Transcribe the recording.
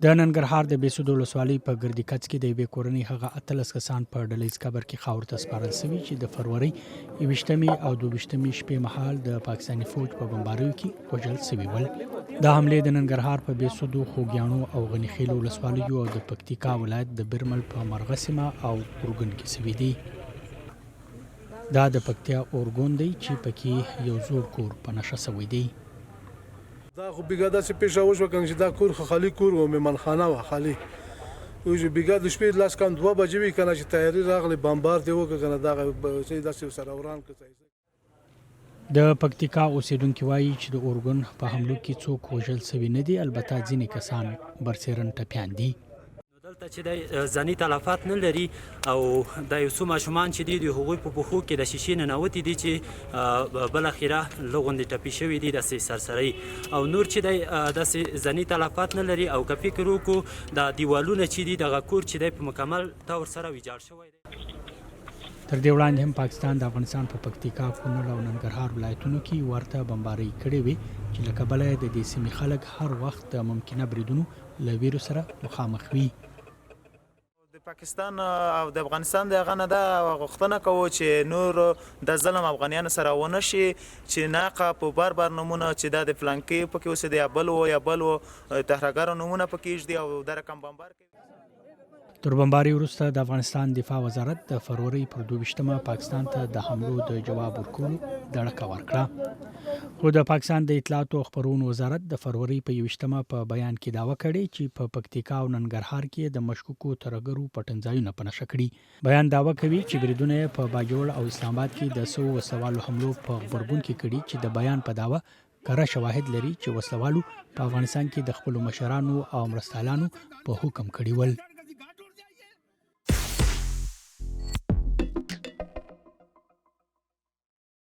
د ننګرهار د بېسود ولسوالۍ په ګردي کڅ کې د یوې کورنۍ هغه 18 کسان په ډلیز قبر کې خاورو ته سپارل شوي چې د فروری 21مې او 22مې شپې مهال د پاکستاني فوج په بمباریو کې وژل شوي ول. دا حملې د ننګرهار په بېسود، خوږیاڼو او غني خیل ولسوالیو او د پکتیکا ولایت د برمل په مرغه سیمه او اورګون کې شوي دي. دا د پکتیا اورګون دی چې پکې یو زوړ کور په نشه شوی دی. دا خو بیګا داسې پیښه وشوه کنه چې دا کور خو خالي کور و، مېمنخانه وه خالي. اوس بیګا د شپې لاس کم 2 بجې وي کنه چې تیاري راغلی بمبار دی وکړه کنه دغه داسې سره وران کړه. د پکتیکا اوسیدونکي وایي چې د اورګون په حملو کې څوک وژل شوي نه دي، البته ځینې کسان برسېرن ټپیان دي. دلته چې د ځاني تلفات نه لري او د یو څو ماشومان چې دي د هغوی په پښو کې د شیشې ننوتې دي چې بالاخره لغوندې ټپي شوي دي داسې سرسرۍ او نور چې دی داسې ځاني تلفات نه لري. او که فکر وکړو د دیوالونه چې دي دغه کور چې دی په مکمل طور سره ویجاړ شوی دی. تر دې وړاندې هم پاکستان د افغانستان په پکتیکا، کونړ او ننګرهار ولایتونو کې ورته بمبارۍ کړې وې چې له کبله د دې سیمې خلک هر وخت د ممکنه بریدونو له ویرو سره مخامخ وي. پاکستان او د افغانستان د هغه نه دا غوښتنه کوو چې نور د ظلم افغانیانو سره ونه شي، چې ناقه په بار نومونه چې دا د فلانکي پکې اوسېدي یا بل و تهرګرو نومونه پکې ایږدي او دا رقم بمبار کوي. تر بمبارۍ وروسته د افغانستان دفاع وزارت د فروری پر 22مه پاکستان ته د حملو د جواب ورکولو دړکه ورکړه. خو د پاکستان د اطلاعاتو او خبرونو وزارت د فروری په 21مه په بیان کې دعوه کړې چې په پکتیکا او ننګرهار کې د مشکوکو ترهګرو پټنځایونه په نښه کړي. بیان دعوه کوي چې بریدونه په باجوړ او اسلام آباد کې د وسلوالو حملو په غبرګون کې کړي چې د بیان په دعوه کره شواهد لري چې وسلوالو په افغانستان کې د خپلو مشرانو او مرستیالانو په حکم کړي ول.